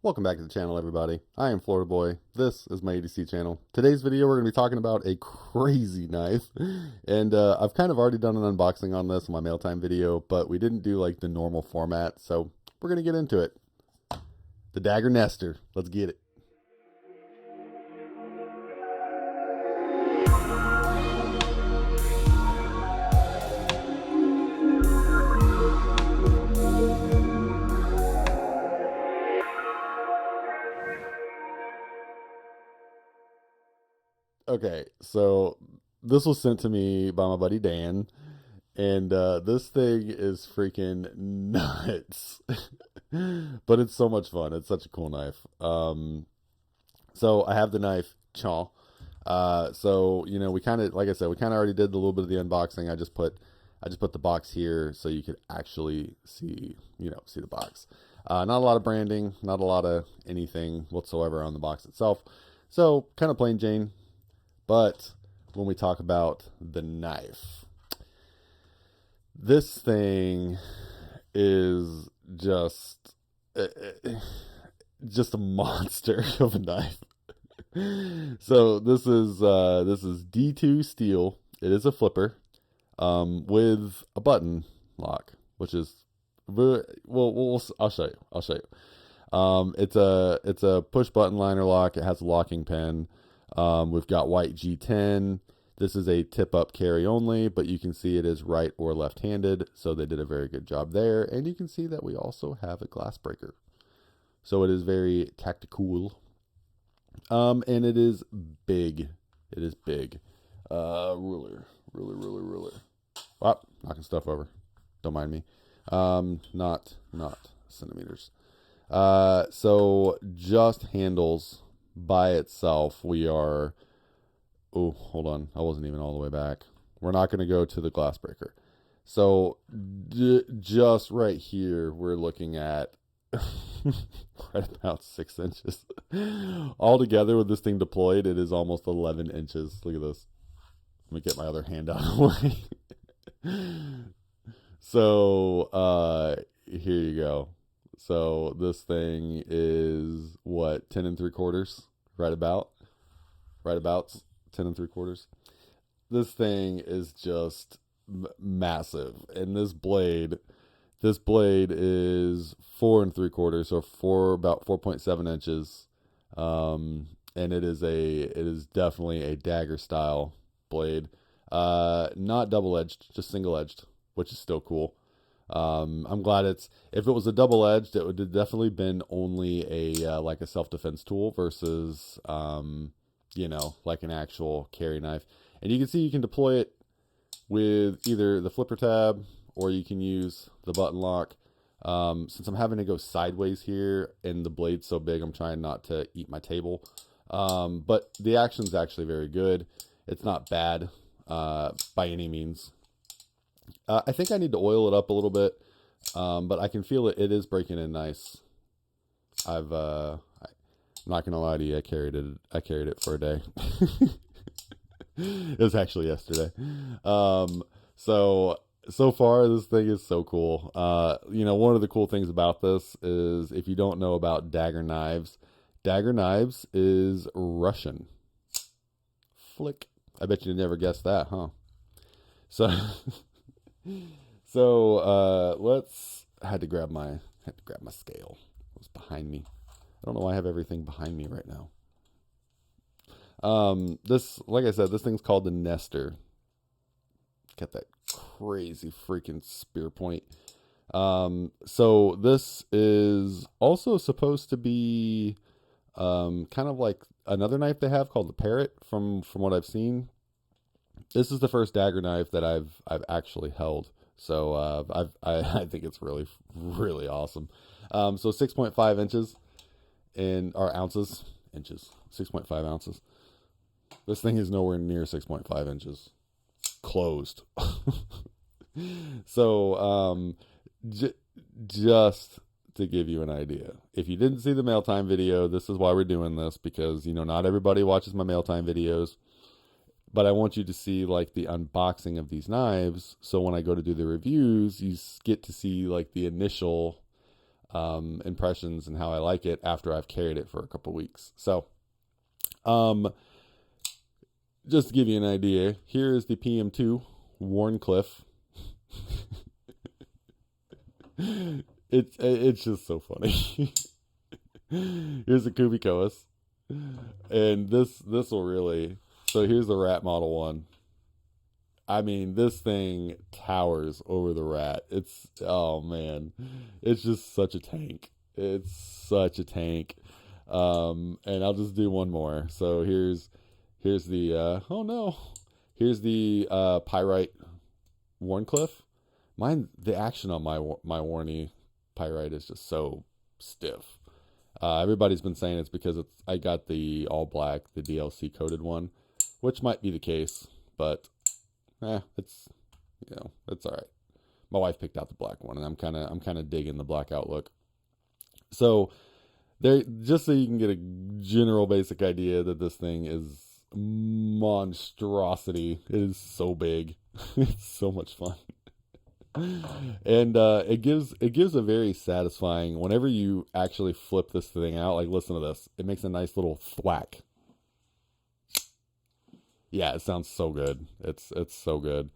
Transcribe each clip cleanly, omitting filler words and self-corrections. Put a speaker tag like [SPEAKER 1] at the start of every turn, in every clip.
[SPEAKER 1] Welcome back to the channel, everybody. I am Florida Boy. This is my ADC channel. Today's video, we're going to be talking about a crazy knife. And I've kind of already done an unboxing on this in my mail time video, but we didn't do like the normal format, so we're going to get into it. The Daggerr Nestor. Let's get it. Okay, so this was sent to me by my buddy Dan, and this thing is freaking nuts. But it's so much fun. It's such a cool knife. So I have the knife Chaw. So you know, we kind of, like I said, we kind of already did a little bit of the unboxing. I just put the box here so you could actually see, see the box. Not a lot of branding, not a lot of anything whatsoever on the box itself. So kind of plain Jane. But when we talk about the knife, this thing is just a monster of a knife. So this is D2 steel. It is a flipper with a button lock, which is I'll show you. It's a push button liner lock. It has a locking pin. We've got white G10. This is a tip up carry only, but you can see it is right or left handed. So they did a very good job there. And you can see that we also have a glass breaker. So it is very tactical. And it is big. It is big. Ruler. Oh, knocking stuff over. Don't mind me. Not centimeters. So just handles by itself, we are, oh, hold on, I wasn't even all the way back. We're not going to go to the glass breaker. So just right here, we're looking at right about 6 inches. Altogether with this thing deployed, it is almost 11 inches. Look at this. Let me get my other hand out of the way. So here you go. So this thing is what, 10 3/4, right about 10 3/4. This thing is just massive, and this blade is 4 3/4, so about 4.7 inches. And it is definitely a dagger style blade, not double edged, just single edged, which is still cool. I'm glad if it was a double-edged, it would have definitely been only a like a self-defense tool versus like an actual carry knife. And you can see you can deploy it with either the flipper tab or you can use the button lock. Since I'm having to go sideways here and the blade's so big, I'm trying not to eat my table. But the action's actually very good. It's not bad by any means. I think I need to oil it up a little bit, but I can feel it. It is breaking in nice. I'm not gonna lie to you. I carried it for a day. It was actually yesterday. So far this thing is so cool. One of the cool things about this is, if you don't know about Daggerr knives is Russian. Flick. I bet you never guessed that, huh? So I had to grab my scale. It was behind me. I don't know why I have everything behind me right now. Like I said, this thing's called the Nestor. Got that crazy freaking spear point. So this is also supposed to be kind of like another knife they have called the Parrot from what I've seen. This is the first dagger knife that I've actually held. So I think it's really, really awesome. So 6.5 inches or ounces, 6.5 ounces. This thing is nowhere near 6.5 inches closed. So just to give you an idea, if you didn't see the mail time video, this is why we're doing this, because not everybody watches my mail time videos. But I want you to see like the unboxing of these knives, so when I go to do the reviews, you get to see like the initial impressions and how I like it after I've carried it for a couple weeks. So, just to give you an idea, here is the PM2 Warncliffe. It's just so funny. Here's a Kubikoas, and this will really. So here's the rat model one. I mean, this thing towers over the rat. Oh man, it's just such a tank. It's such a tank. And I'll just do one more. So here's the oh no, here's the pyrite Warncliffe. The action on my Warney pyrite is just so stiff. Everybody's been saying it's because I got the all black, the DLC coated one, which might be the case, but it's it's all right. My wife picked out the black one, and I'm kind of digging the blackout look. So there, just so you can get a general basic idea that this thing is monstrosity. It is so big. It's so much fun. And it gives a very satisfying, whenever you actually flip this thing out, like listen to this, it makes a nice little thwack. Yeah, it sounds so good. It's so good.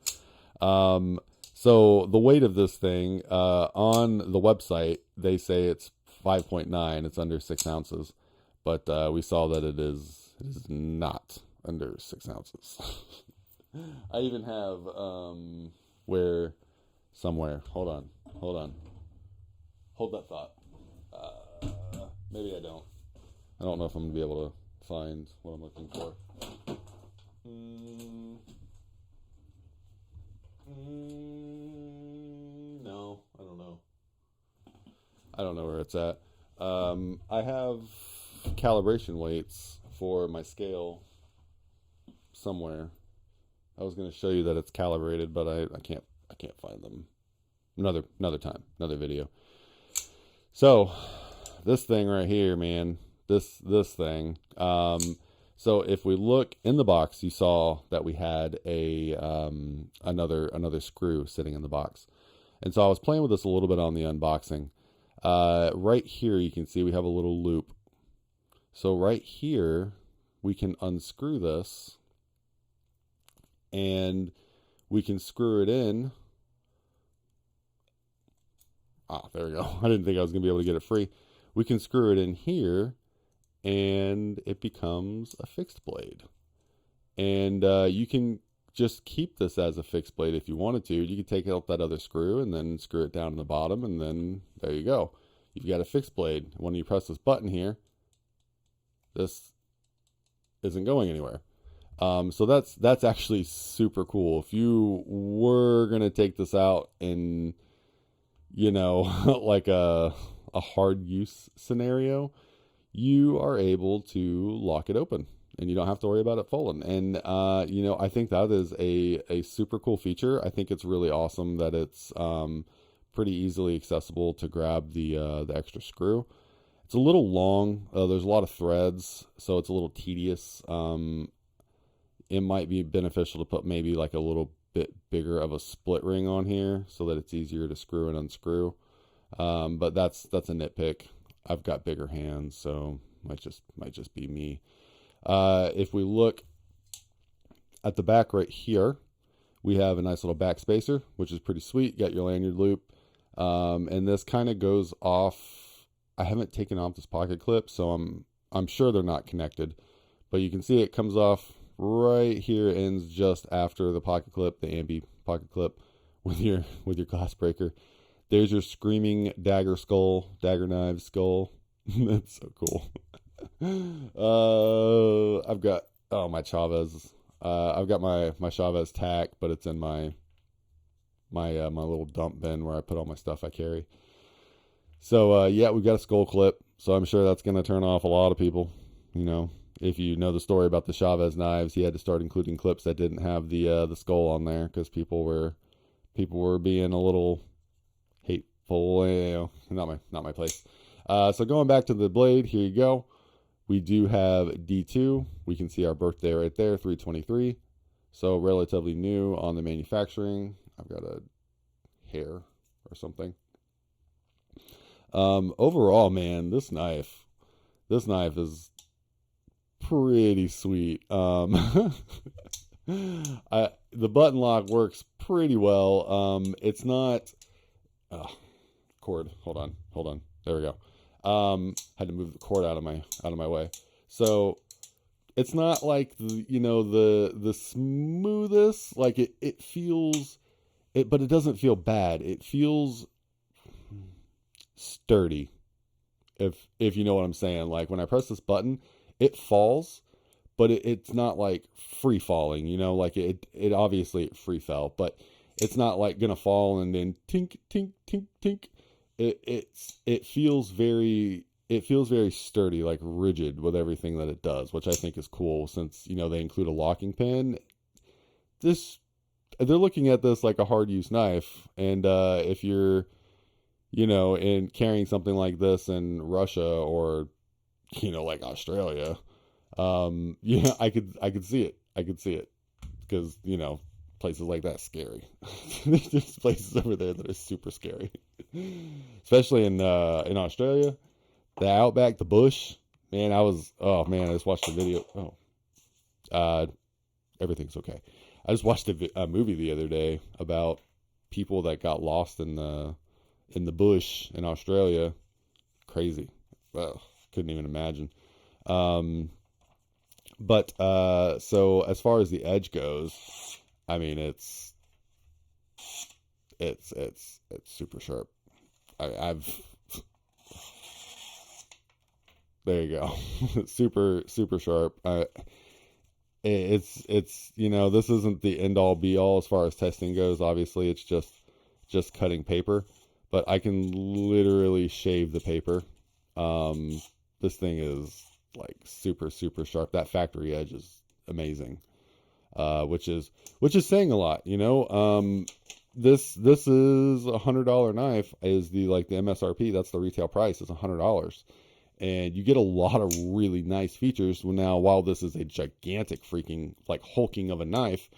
[SPEAKER 1] So the weight of this thing, on the website, they say it's 5.9, it's under 6 ounces, but we saw that it is not under 6 ounces. I even have somewhere. Hold on. Hold that thought. Maybe I don't. I don't know if I'm gonna be able to find what I'm looking for. No, I don't know. I don't know where it's at. I have calibration weights for my scale somewhere. I was going to show you that it's calibrated, but I can't find them. Another time, another video. So this thing right here, man, this thing. So if we look in the box, you saw that we had a another screw sitting in the box, and so I was playing with this a little bit on the unboxing. Right here, you can see we have a little loop. So right here, we can unscrew this, and we can screw it in. There we go. I didn't think I was going to be able to get it free. We can screw it in here, and it becomes a fixed blade. And you can just keep this as a fixed blade if you wanted to. You could take out that other screw and then screw it down to the bottom, and then there you go. You've got a fixed blade. When you press this button here, this isn't going anywhere. So that's actually super cool. If you were going to take this out in, like a hard use scenario, you are able to lock it open and you don't have to worry about it falling. And, I think that is a super cool feature. I think it's really awesome that it's pretty easily accessible to grab the extra screw. It's a little long. There's a lot of threads, so it's a little tedious. It might be beneficial to put maybe like a little bit bigger of a split ring on here so that it's easier to screw and unscrew. But that's a nitpick. I've got bigger hands, so might just be me. If we look at the back right here, we have a nice little back spacer, which is pretty sweet. Got your lanyard loop, and this kind of goes off. I haven't taken off this pocket clip, so I'm sure they're not connected, but you can see it comes off right here, ends just after the pocket clip, the ambi pocket clip with your glass breaker. There's your screaming dagger knife skull. That's so cool. I've got my Chaves. I've got my Chaves tack, but it's in my little dump bin where I put all my stuff I carry. So yeah, we've got a skull clip. So I'm sure that's gonna turn off a lot of people. If you know the story about the Chaves knives, he had to start including clips that didn't have the skull on there because people were being a little hateful. Not my place. So going back to the blade, here you go. We do have D2. We can see our birthday right there, 323. So relatively new on the manufacturing. I've got a hair or something. Overall, man, this knife is pretty sweet. The button lock works pretty well. It's not cord. Hold on. There we go. Had to move the cord out of my way. So it's not like the smoothest. Like it feels it, but it doesn't feel bad. It feels sturdy. If you know what I'm saying. Like when I press this button, it falls, but it's not like free falling, like it obviously it free fell, but it's not like gonna fall and then tink, tink, tink, tink. It feels very sturdy, like rigid with everything that it does, which I think is cool since, they include a locking pin. They're looking at this like a hard use knife. And, if you're, in carrying something like this in Russia or, like Australia, I could see it. Because, places like that scary. There's places over there that are super scary. Especially in Australia. The outback, the bush. Man, I just watched a video. Everything's okay. I just watched a movie the other day about people that got lost in the bush in Australia. Crazy. Couldn't even imagine. But so as far as the edge goes, I mean it's super sharp. There you go. super sharp. It's this isn't the end all be all as far as testing goes. Obviously, it's just cutting paper, but I can literally shave the paper. This thing is like super sharp. That factory edge is amazing, which is saying a lot. This is $100 knife is the MSRP. That's the retail price is $100, and you get a lot of really nice features. Now, while this is a gigantic freaking hulking of a knife,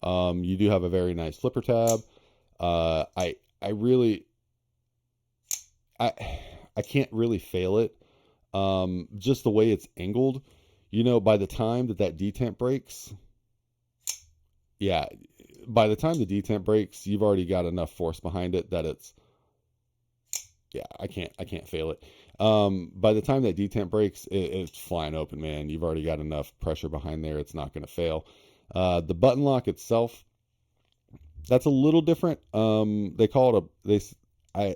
[SPEAKER 1] you do have a very nice flipper tab. I can't really fail it. Just the way it's angled, by the time that detent breaks, by the time the detent breaks, you've already got enough force behind it that I can't fail it. By the time that detent breaks, it's flying open, man. You've already got enough pressure behind there. It's not going to fail. The button lock itself, that's a little different. They call it I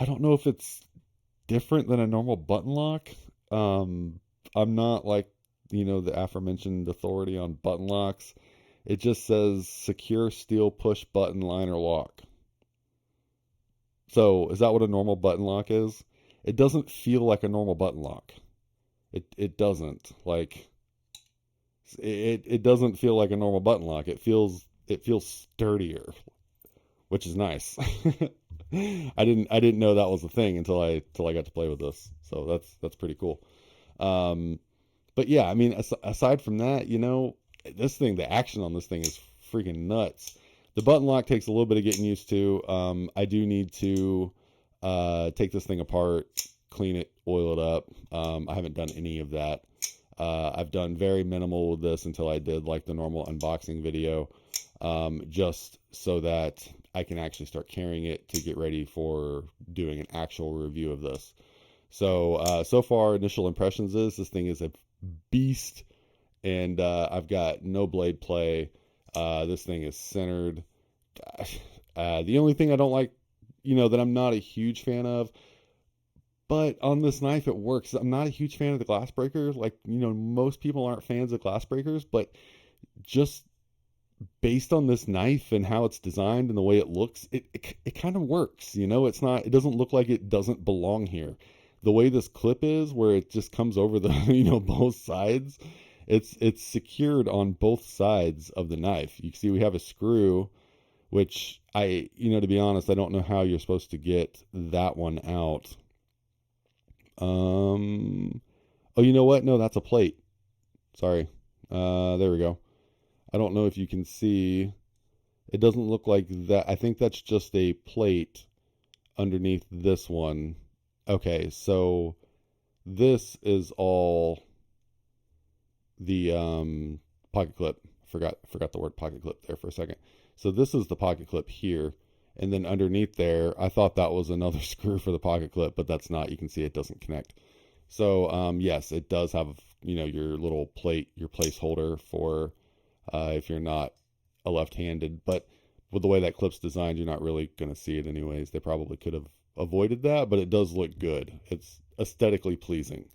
[SPEAKER 1] don't know if it's different than a normal button lock. I'm not the aforementioned authority on button locks. It just says secure steel push button liner lock. So is that what a normal button lock is? It doesn't feel like a normal button lock. It doesn't it doesn't feel like a normal button lock. It feels sturdier, which is nice. I didn't know that was a thing until I got to play with this. So that's pretty cool. But yeah, I mean, aside from that, this thing, the action on this thing is freaking nuts. The button lock takes a little bit of getting used to. I do need to take this thing apart, clean it, oil it up. I haven't done any of that. I've done very minimal with this until I did the normal unboxing video, just so that I can actually start carrying it to get ready for doing an actual review of this. So, so far, initial impressions is this thing is a beast, and I've got no blade play. This thing is centered. The only thing I don't like, that I'm not a huge fan of, but on this knife it works. I'm not a huge fan of the glass breaker. Most people aren't fans of glass breakers, but just based on this knife and how it's designed and the way it looks, it kind of works. It doesn't look like it doesn't belong here. The way this clip is, where it just comes over the, both sides, it's secured on both sides of the knife. You can see we have a screw, which to be honest, I don't know how you're supposed to get that one out. Oh, you know what? No, that's a plate. Sorry. There we go. I don't know if you can see. It doesn't look like that. I think that's just a plate underneath this one. Okay, so this is all the pocket clip. Forgot the word pocket clip there for a second. So this is the pocket clip here, and then underneath there, I thought that was another screw for the pocket clip, but that's not. You can see it doesn't connect. So yes, it does have, you know, your little plate, your placeholder for if you're not a left-handed. But with the way that clip's designed, you're not really going to see it anyways. They probably could have avoided that, but it does look good. It's aesthetically pleasing.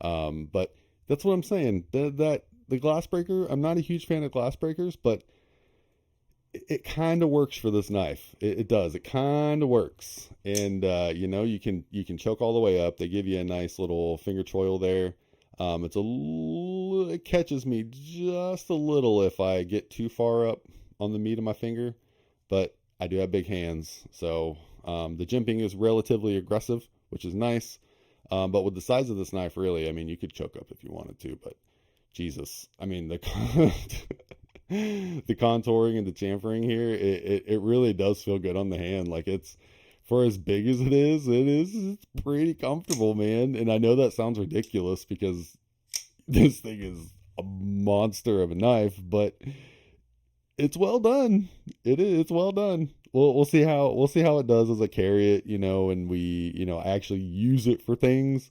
[SPEAKER 1] But that's what I'm saying. The glass breaker, I'm not a huge fan of glass breakers, but it kind of works for this knife. It does. It kind of works. And you know, you can choke all the way up. They give you a nice little finger choil there. It catches me just a little if I get too far up on the meat of my finger, but I do have big hands, so the jimping is relatively aggressive, which is nice. But with the size of this knife, really, I mean, you could choke up if you wanted to, but Jesus, I mean, the the contouring and the chamfering here, it really does feel good on the hand. Like, it's, for as big as it's pretty comfortable, man. And I know that sounds ridiculous because this thing is a monster of a knife, but it's well done. It's well done. We'll see how it does as I carry it, you know, and we, you know, actually use it for things.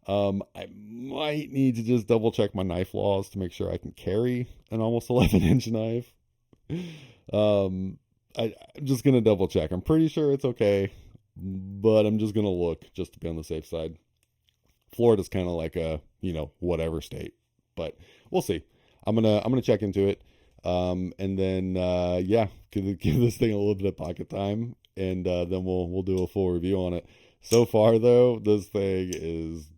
[SPEAKER 1] I might need to just double check my knife laws to make sure I can carry an almost 11-inch knife. I'm just gonna double check. I'm pretty sure it's okay, but I'm just gonna look just to be on the safe side. Florida's kind of like a, you know, whatever state, but we'll see. I'm gonna check into it. And then yeah, give this thing a little bit of pocket time, and then we'll do a full review on it. So far though, this thing is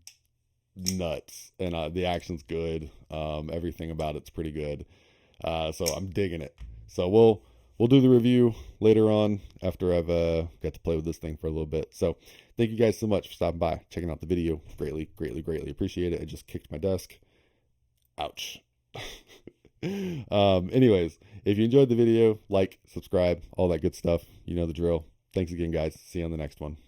[SPEAKER 1] nuts, and the action's good. Everything about it's pretty good. So I'm digging it. So we'll do the review later on after I've got to play with this thing for a little bit. So thank you guys so much for stopping by, checking out the video. Greatly appreciate it. I just kicked my desk. Ouch. Anyways, if you enjoyed the video, like, subscribe, all that good stuff. You know the drill. Thanks again, guys. See you on the next one.